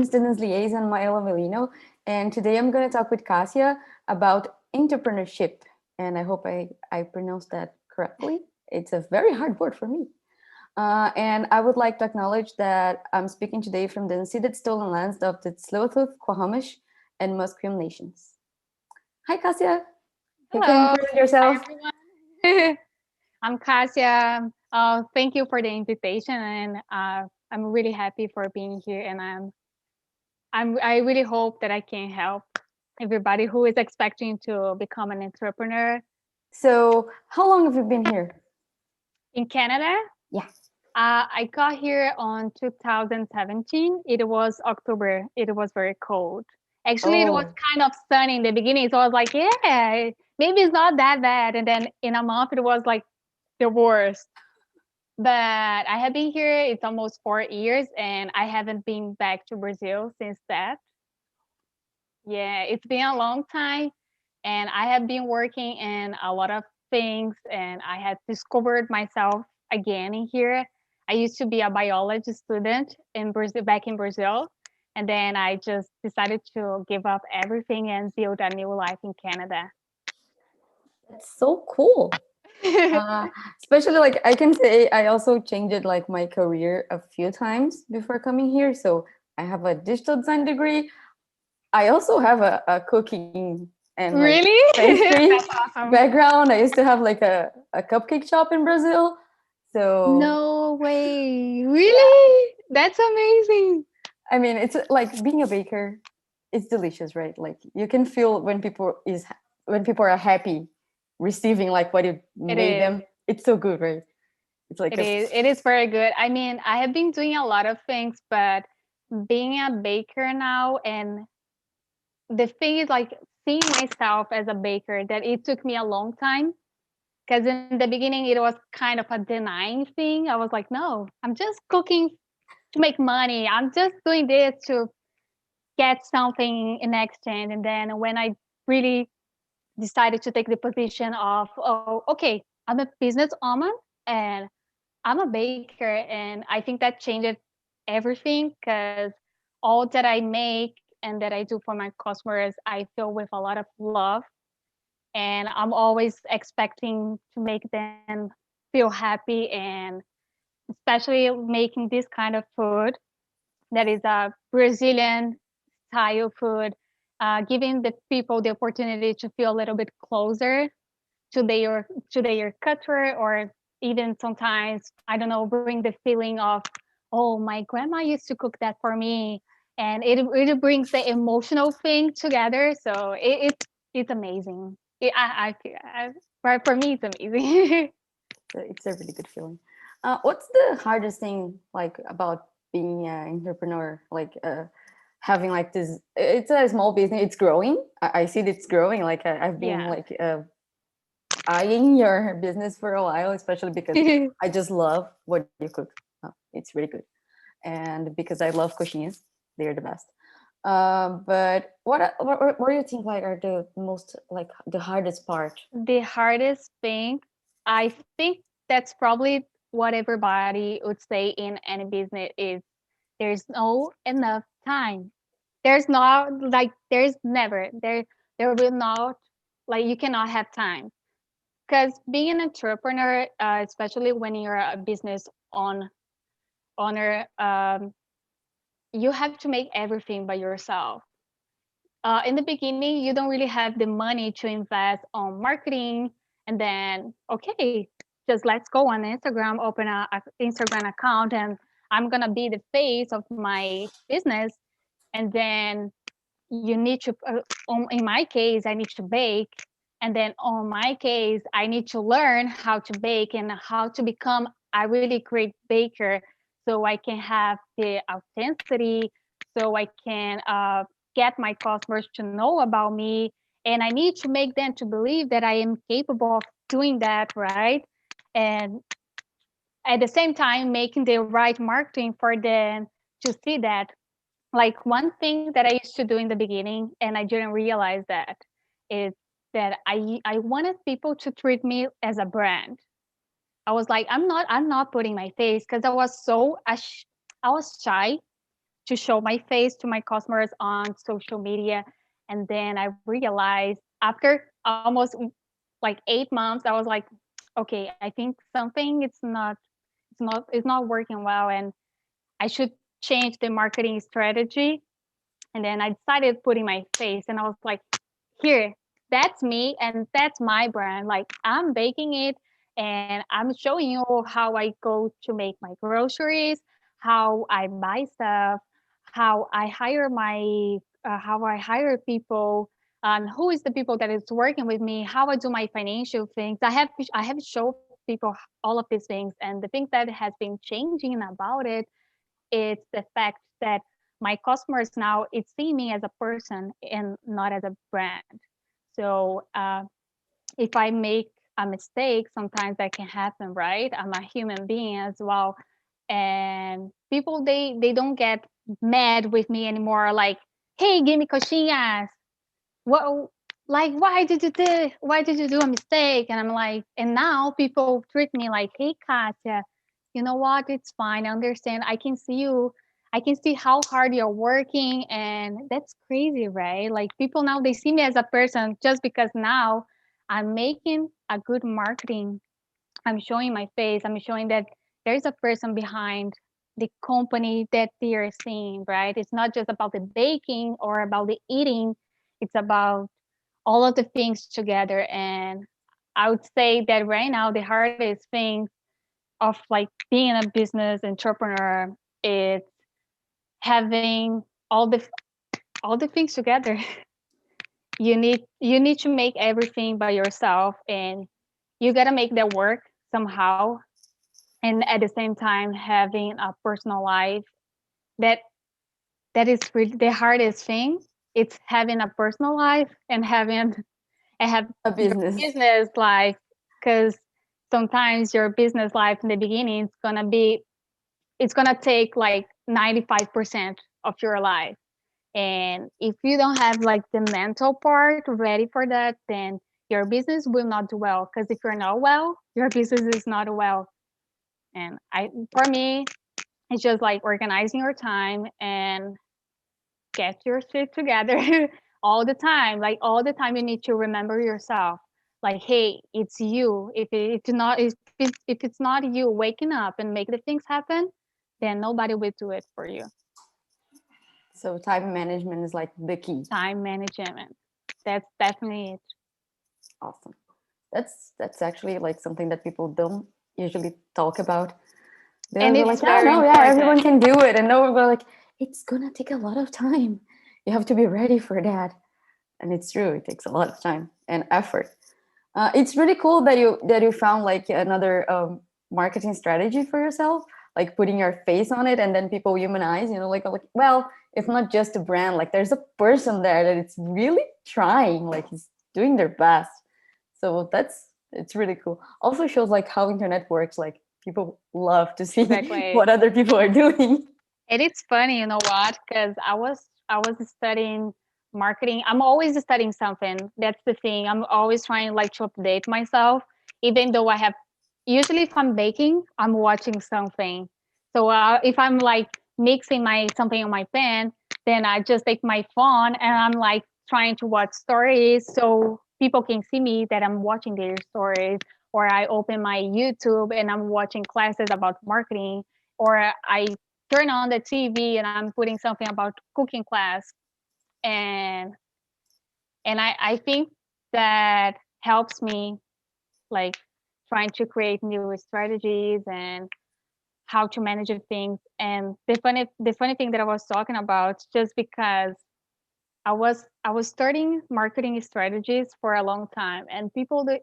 Students Liaison, Maela Melino, and today I'm going to talk with Cassia about entrepreneurship. And I hope I pronounced that correctly. It's a very hard word for me. And I would like to acknowledge that I'm speaking today from the unceded stolen lands of the Tsleil-Waututh, Quahamish, and Musqueam nations. Hi, Cassia. You can Hello, introduce hi yourself. everyone. I'm Cassia. Thank you for the invitation, and I'm really happy for being here. And I really hope that I can help everybody who is expecting to become an entrepreneur So, how long have you been here? in Canada. Yeah. I got here on 2017. It was October. It was very cold. Actually, it was Oh, kind of sunny in the beginning, so I was like, yeah, maybe it's not that bad. And then in a month, it was like the worst. But I have been here, it's almost 4 years, and I haven't been back to Brazil since that. Yeah, it's been a long time, and I have been working in a lot of things, and I had discovered myself again in here. I used to be a biology student in Brazil, back in Brazil, and then I just decided to give up everything and build a new life in Canada. that's so cool. Uh, Especially like I can say I also changed like my career a few times before coming here. So I have a digital design degree. I also have a cooking and like Really? pastry That's awesome. background. I used to have like a cupcake shop in Brazil. So No way. yeah, Really? That's amazing. I mean it's like being a baker, it's delicious, right? Like you can feel when people are happy receiving like what you It made is. them. It's so good, right? It's like It a is. It is very good. I mean, I have been doing a lot of things, but being a baker now, and the thing is like seeing myself as a baker, that it took me a long time. Because in the beginning, it was kind of a denying thing. I was like, no, I'm just cooking to make money. I'm just doing this to get something in exchange. And then when I really decided to take the position of, oh, okay, I'm a business owner and I'm a baker, and I think that changed everything because all that I make and that I do for my customers, I feel with a lot of love. And I'm always expecting to make them feel happy, and especially making this kind of food that is a Brazilian style food, giving the people the opportunity to feel a little bit closer to their culture, or even sometimes, I don't know, bring the feeling of, oh, my grandma used to cook that for me, and it really brings the emotional thing together. So it's amazing. For me it's amazing. it's a really good feeling. What's the hardest thing like about being an entrepreneur? Like having like this, it's a small business. It's growing. I see that it's growing. Like I've been Yeah. like eyeing your business for a while, especially because I just love what you cook. It's really good, and because I love coxinhas, they're the best. But what do you think like are the most like the hardest part? The hardest thing, I think that's probably what everybody would say in any business, is there's no enough time. There's not, like, there's never there will not, like, you cannot have time, because being an entrepreneur, especially when you're a business owner, you have to make everything by yourself. In the beginning, you don't really have the money to invest on marketing, and then okay, just let's go on Instagram, open a Instagram account, and I'm gonna be the face of my business. And then you need to, in my case, I need to bake, and then on my case, I need to learn how to bake and how to become a really great baker, so I can have the authenticity, so I can get my customers to know about me, and I need to make them to believe that I am capable of doing that, right? And at the same time, making the right marketing for them to see that. Like, one thing that I used to do in the beginning, and I didn't realize that, is that I wanted people to treat me as a brand. I was like, I'm not putting my face, because I was shy to show my face to my customers on social media. And then I realized after almost like 8 months, I was like, okay, I think something it's not working well, and I should change the marketing strategy. And then I decided putting my face, and I was like, here, that's me and that's my brand. Like, I'm baking it, and I'm showing you how I go to make my groceries, how I buy stuff, how I hire people, and who is the people that is working with me, how I do my financial things. I have showed people all of these things, and the thing that has been changing about it, it's the fact that my customers now it's seeing me as a person and not as a brand. So if I make a mistake, sometimes that can happen, right? I'm a human being as well, and people they don't get mad with me anymore. Like, hey, Gimme Coxinhas, what? Like, why did you do a mistake? And I'm like, and now people treat me like, hey, Katya, you know what? It's fine. I understand. I can see you. I can see how hard you're working. And that's crazy, right? Like, people now, they see me as a person just because now I'm making a good marketing. I'm showing my face. I'm showing that there's a person behind the company that they're seeing, right? It's not just about the baking or about the eating. It's about all of the things together. And I would say that right now, the hardest thing of like being a business entrepreneur is having all the things together. You need to make everything by yourself, and you got to make that work somehow, and at the same time having a personal life. That that is really the hardest thing. It's having a personal life and having and have A your business. business life, because sometimes your business life in the beginning it's gonna take like 95% of your life. And if you don't have like the mental part ready for that, then your business will not do well, because if you're not well, your business is not well. And for me, it's just like organizing your time and get your shit together all the time. Like, all the time, you need to remember yourself. Like, hey, it's you. If it's not you waking up and make the things happen, then nobody will do it for you. So time management is like the key. Time management. That's definitely it. Awesome. That's actually like something that people don't usually talk about. They'll And be it's like, yeah, very no, yeah, important. everyone can do it. And no one will like, it's gonna take a lot of time. You have to be ready for that. And it's true, it takes a lot of time and effort. It's really cool that you found like another marketing strategy for yourself, like putting your face on it, and then people humanize. Like well, it's not just a brand. Like there's a person there that it's really trying, like he's doing their best. So it's really cool. Also shows like how internet works. Like people love to see Exactly. what other people are doing. And it's funny, you know what? Because I was studying marketing. I'm always studying something. That's the thing. I'm always trying like to update myself, even though I have. Usually, if I'm baking, I'm watching something. So if I'm like mixing my something on my pan, then I just take my phone and I'm like trying to watch stories so people can see me that I'm watching their stories. Or I open my YouTube and I'm watching classes about marketing, or I turn on the TV and I'm putting something about cooking class. and and I think that helps me, like, trying to create new strategies and how to manage the things. And the funny thing that I was talking about, just because I was studying marketing strategies for a long time, and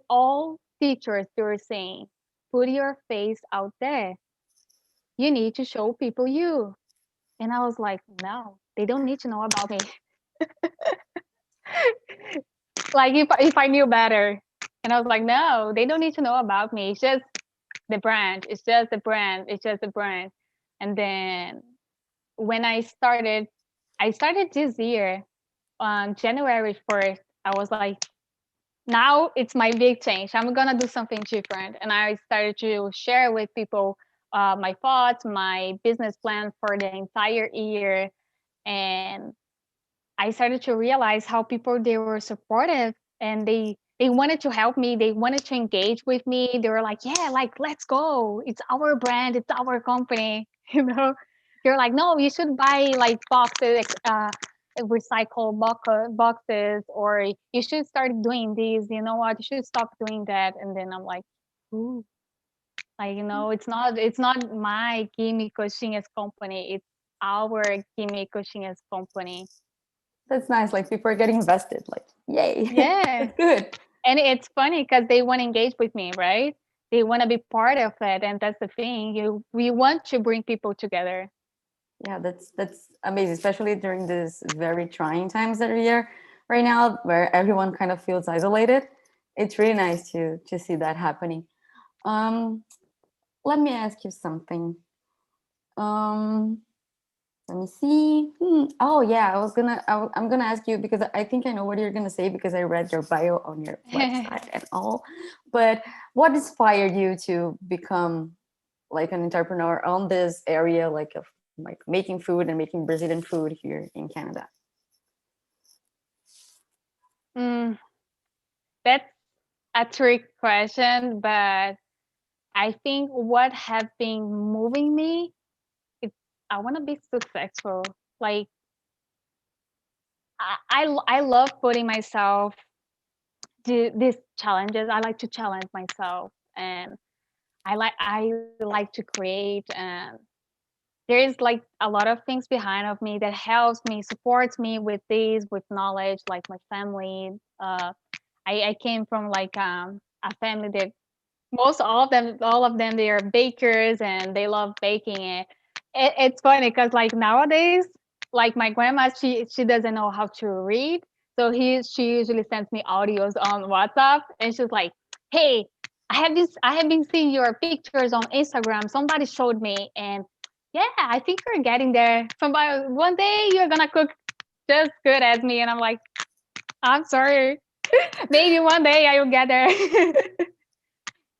all teachers, they were saying, put your face out there. You need to show people you. And I was like, no, they don't need to know about me. Like, if I knew better. And I was like, no, they don't need to know about me. It's just the brand. It's just the brand. It's just the brand. And then when I started this year on January 1st, I was like, now it's my big change. I'm gonna do something different. And I started to share with people my thoughts, my business plan for the entire year. And I started to realize how people, they were supportive, and they wanted to help me. They wanted to engage with me. They were like, yeah, like, let's go. It's our brand. It's our company. You know, they're like, no, you should buy like boxes, recycle boxes, or you should start doing these. You know what? You should stop doing that. And then I'm like, ooh, like, it's not my Gimme Coxinhas company. It's our Gimme Coxinhas company. That's nice. Like people are getting invested. Like, yay. Yeah. That's good. And it's funny because they want to engage with me, right? They want to be part of it. And that's the thing. We want to bring people together. Yeah, that's amazing, especially during this very trying times that we are right now, where everyone kind of feels isolated. It's really nice to see that happening. Um, Let me ask you something. Um, Let me see. Oh yeah, I'm gonna ask you because I think I know what you're gonna say because I read your bio on your website and all. But what inspired you to become like an entrepreneur on this area, like of like making food and making Brazilian food here in Canada? Mm, that's a trick question, but I think what has been moving me is I want to be successful. Like I love putting myself to these challenges. I like to challenge myself, and I like to create, and there is like a lot of things behind of me that helps me, supports me with these, with knowledge, like my family. I came from like a family that most all of them they are bakers, and they love baking. It's funny because like nowadays, like my grandma, she doesn't know how to read, so she usually sends me audios on WhatsApp, and she's like, hey, I have been seeing your pictures on Instagram. Somebody showed me, and yeah, I think you're getting there. Somebody, one day you're gonna cook just good as me. And I'm like, I'm sorry. Maybe one day I will get there.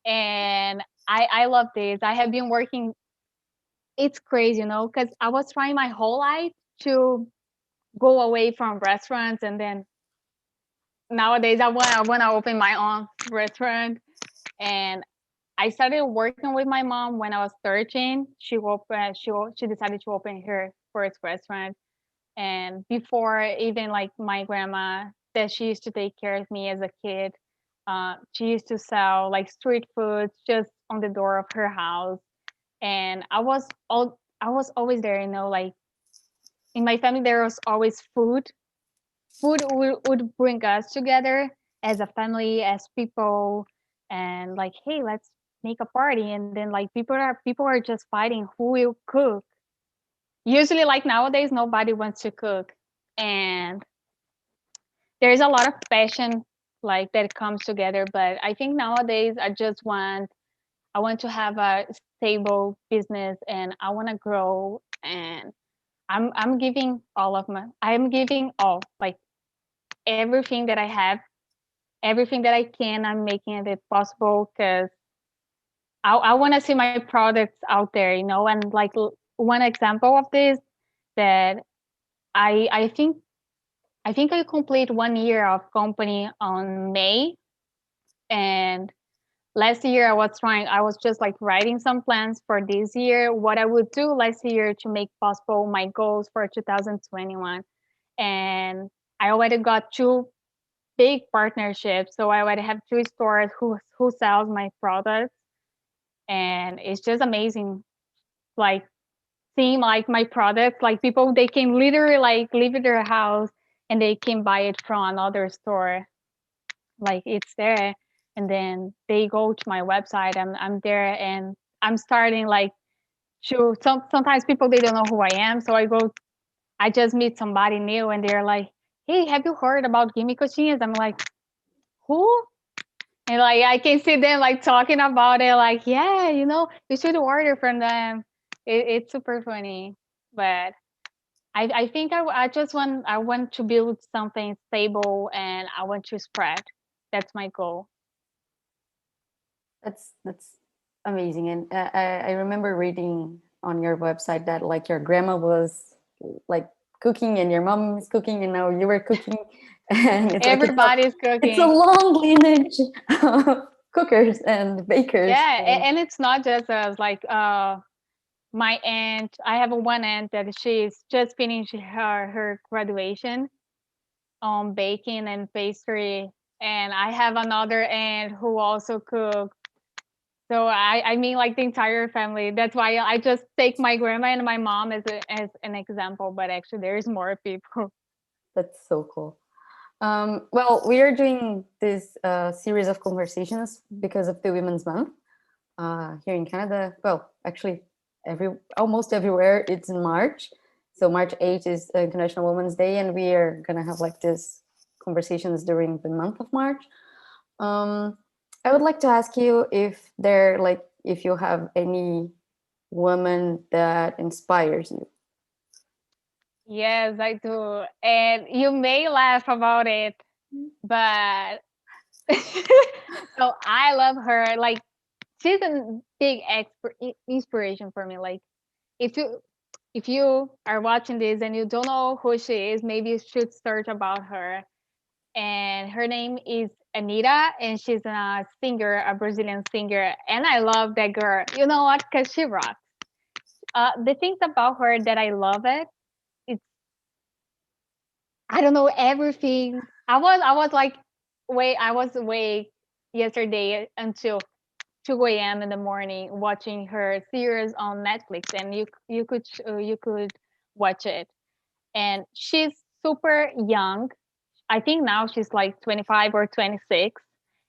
And I love this. I have been working. It's crazy, because I was trying my whole life to go away from restaurants, and then nowadays I wanna open my own restaurant. And I started working with my mom when I was 13. She decided to open her first restaurant. And before, even like my grandma, that she used to take care of me as a kid, she used to sell like street food just on the door of her house. And I was always there, like in my family there was always food. Food would bring us together as a family, as people. And like, hey, let's make a party. And then like people are just fighting who will cook. Usually, like nowadays, nobody wants to cook. And there's a lot of passion like that comes together. But I think nowadays I want to have a stable business, and I want to grow. And I'm giving all, like everything that I have, everything that I can. I'm making it possible because I want to see my products out there, and like one example of this, that I think I complete 1 year of company on May. And last year I was just like writing some plans for this year, what I would do last year to make possible my goals for 2021. And I already got two big partnerships. So I already have two stores who sells my products. And it's just amazing. Like seeing like my products, like people, they can literally like leave their house and they can buy it from another store. Like it's there, and then they go to my website. I'm there, and I'm starting like to sometimes people, they don't know who I am. So I just meet somebody new, and they're like, hey, have you heard about Gimme Coxinhas? I'm like, who? And like I can see them like talking about it, like, yeah, you should order from them. It's super funny. But I think I want to build something stable, and I want to spread. That's my goal. That's amazing. And I remember reading on your website that like your grandma was like cooking and your mom is cooking and now you were cooking. And it's like Everybody's it's a cooking. long lineage of cookers and bakers. Yeah, And and it's not just us. Like my aunt, I have one aunt that she's just finished her graduation on baking and pastry, and I have another aunt who also cooks. So I mean like the entire family. That's why I just take my grandma and my mom as an example, but actually there's more people. that's so cool. Well, we are doing this series of conversations because of the Women's Month here in Canada. Well, actually, almost everywhere it's in March. So March 8th is International Women's Day, and we are gonna have like this conversations during the month of March. Um, I would like to ask you if you have any woman that inspires you. Yes, I do. And you may laugh about it, but so I love her. Like she's a big inspiration for me. Like if you if you are watching this and you don't know who she is, maybe you should search about her. And her name is Anita, and she's a singer, a Brazilian singer. And I love that girl. You know what? Because she rocks. The things about her that I love it's I don't know everything. I was like I was awake yesterday until 2 a.m. in the morning watching her series on Netflix, and you could watch it. And she's super young. I think now she's like 25 or 26,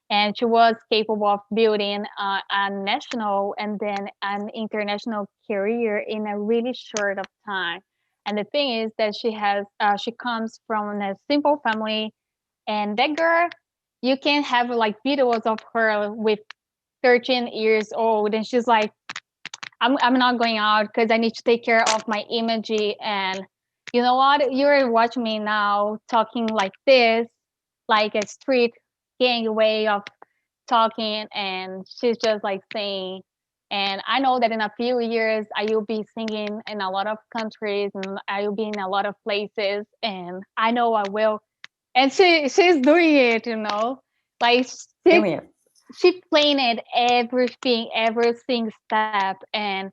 and she was capable of building a national and then an international career in a really short of time. And the thing is that she comes from a simple family, and that girl, you can have like videos of her with 13 years old, and she's like, I'm not going out because I need to take care of my image. And you know what? You're watching me now talking like this, like a street gang way of talking. And she's just like saying, and I know that in a few years I will be singing in a lot of countries and I will be in a lot of places. And I know I will. And she's doing it, you know, like Brilliant. she planned everything, every single step, and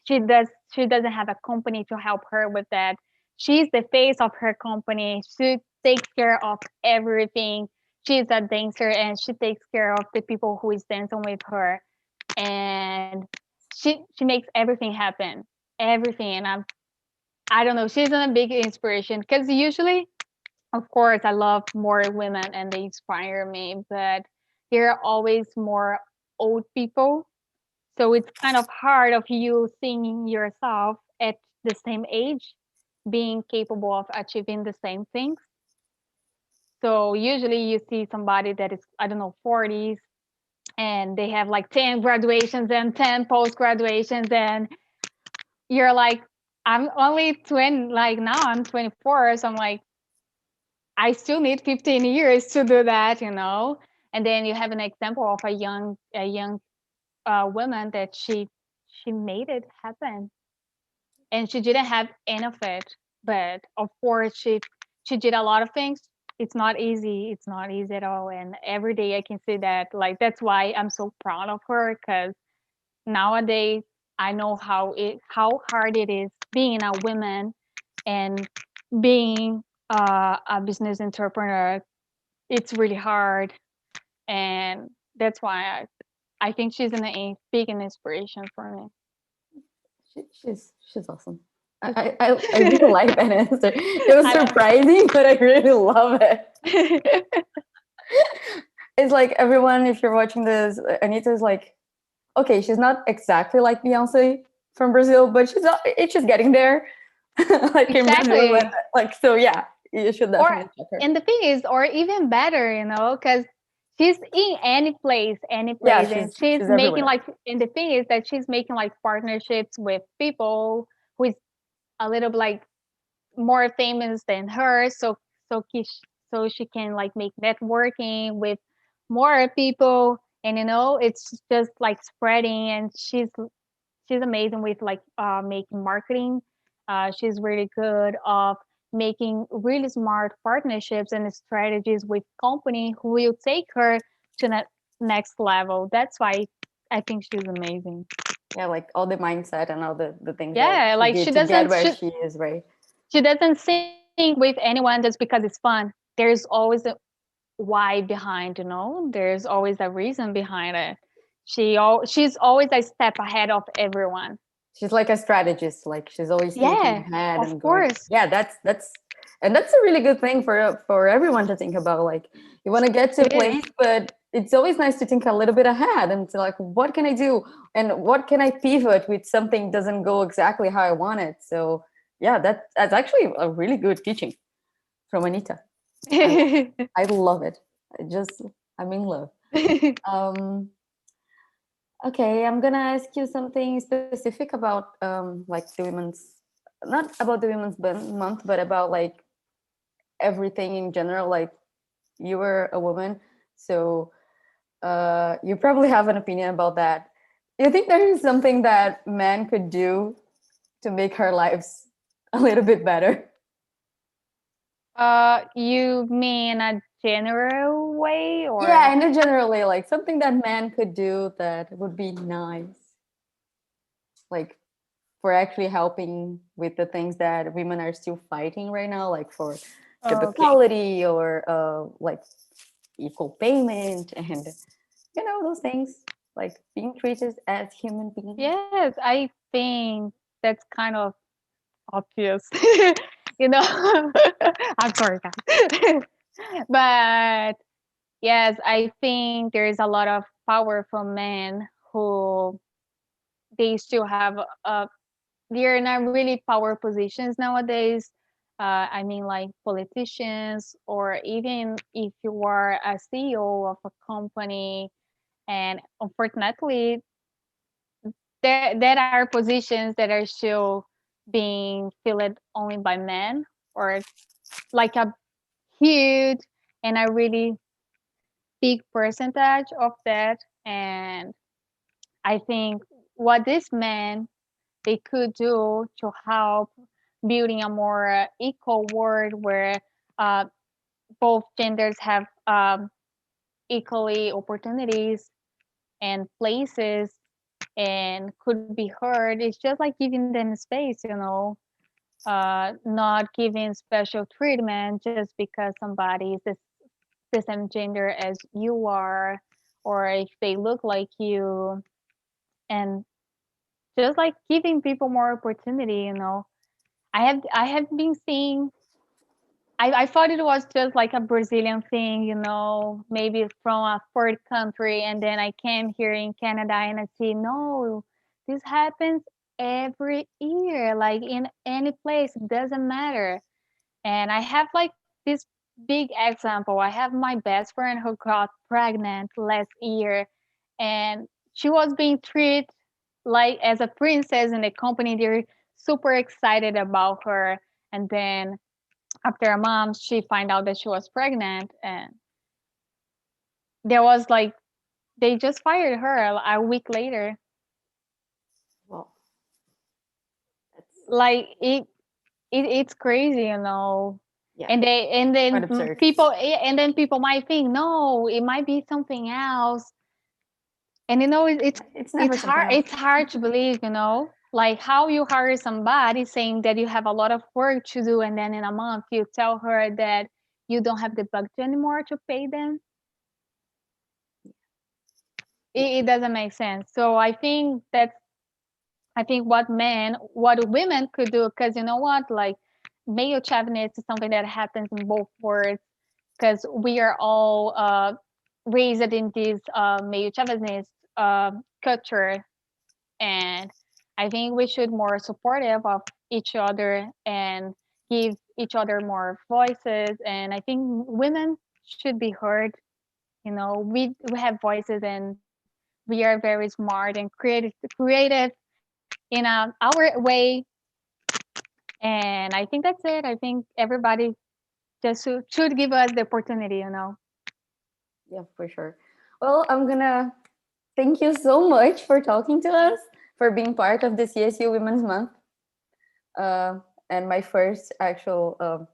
she doesn't have a company to help her with that. She's the face of her company. She takes care of everything. She's a dancer and she takes care of the people who is dancing with her. And she makes everything happen. Everything. And I don't know, she's a big inspiration because usually, of course, I love more women and they inspire me, but there are always more old people, so it's kind of hard of you seeing yourself at the same age being capable of achieving the same things. So usually you see somebody that is, I don't know, 40s and they have like 10 graduations and 10 post graduations, and you're like, I'm only 20, like now I'm 24. So I'm like, I still need 15 years to do that, you know? And then you have an example of a young woman that she made it happen, and she didn't have any of it, but of course she did a lot of things. It's not easy, it's not easy at all, and every day I can see that. Like that's why I'm so proud of her, because nowadays I know how hard it is being a woman and being a business entrepreneur. It's really hard, and that's why I think she's a big inspiration for me. She's awesome. I really like that answer. It was I love surprising, but I really love it. her. It's like everyone, if you're watching this, Anita's like, okay, she's not exactly like Beyonce from Brazil, but she's getting there, like in Brazil. Exactly. Like so, yeah, you should Or definitely check her. and the thing is, or even better, you know, because she's in any Yeah, place, and she's she's making everywhere. like. And the thing is that she's making like partnerships with people who is a little like more famous than her, so she can like make networking with more people, and it's just like spreading, and she's amazing with like making marketing. She's really good of making really smart partnerships and strategies with company who will take her to the next level. That's why I think she's amazing. Yeah, like all the mindset and all the things that Yeah, she like did to get where she is, right? she doesn't sing with anyone just because it's fun. There's always a why behind, There's always a reason behind it. She's always a step ahead of everyone. She's like a strategist, like she's always thinking Yeah, ahead of and going. course. Yeah, that's and that's a really good thing for everyone to think about. Like you want to get to a It is. place, but it's always nice to think a little bit ahead and to like, what can I do and what can I pivot with something doesn't go exactly how I want it. So yeah, that's actually a really good teaching from Anita. I I love it. I'm in love. Um, okay, I'm gonna ask you something specific about like the women's, not about the month, but about like everything in general. Like you were a woman, so you probably have an opinion about that. Do you think there is something that men could do to make our lives a little bit better? You mean a general way Yeah, or in a generally, like something that men could do that would be nice, like for actually helping with the things that women are still fighting right now, like for job okay. equality or like equal payment and those things, like being treated as human beings. Yes, I think that's kind of obvious. I'm sorry, guys. But yes, I think there is a lot of powerful men who they still have they're in a really power positions nowadays. I mean, like politicians, or even if you are a CEO of a company, and unfortunately, there are positions that are still being filled only by men, or like a huge and a really big percentage of that. And I think what these men they could do to help building a more equal world where uh, both genders have equally opportunities and places and could be heard. It's just like giving them space, not giving special treatment just because somebody is the same gender as you are, or if they look like you, and just like giving people more opportunity. I have been seeing. I thought it was just like a Brazilian thing, maybe from a third country, and then I came here in Canada and I see no, this happens every year, like in any place, it doesn't matter. And I have like this big example. I have my best friend who got pregnant last year, and she was being treated like as a princess in the company. They're super excited about her, and then after a month she find out that she was pregnant, and there was like they just fired her a week later. Well, that's Like it's crazy. yeah, And quite then absurd. people might think no, it might be something else. And It's never something else. it's hard to believe. Like how you hire somebody saying that you have a lot of work to do, and then in a month you tell her that you don't have the budget anymore to pay them. Yeah, It doesn't make sense. So I think what women could do, because you know what, like male chauvinism is something that happens in both worlds, because we are all raised in this male chauvinist culture, and I think we should more supportive of each other and give each other more voices. And I think women should be heard. We have voices, and we are very smart and creative in our way. And I think that's it. I think everybody just should give us the opportunity. yeah, for sure. Well, I'm gonna thank you so much for talking to us, for being part of the CSU Women's Month, and my first actual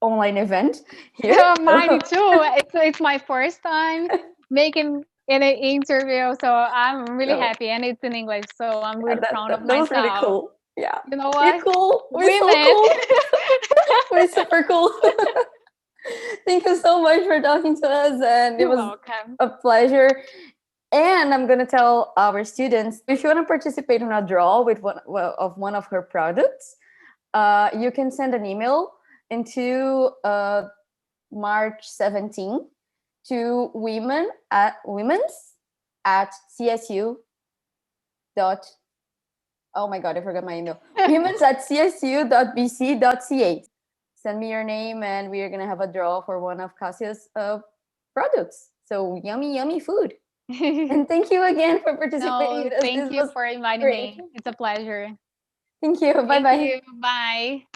online event here. Mine too. It's my first time making an interview, so I'm really So, happy, and it's in English, so I'm really proud of that was really myself. cool. Yeah. You know We're what? cool. We're so Women. cool. We're super cool. Thank you so much for talking to us, and it You're was welcome. a pleasure. And I'm gonna tell our students, if you want to participate in a draw with one of her products, you can send an email into March 17 to women's at CSU dot. Oh my God, I forgot my email. Women's at csu.bc.ca. Send me your name, and we are gonna have a draw for one of Cassia's products. So yummy, yummy food. And thank you again for participating No, with us. thank This you was for inviting great. me. It's a pleasure. Thank you. Bye Thank bye. you. Bye.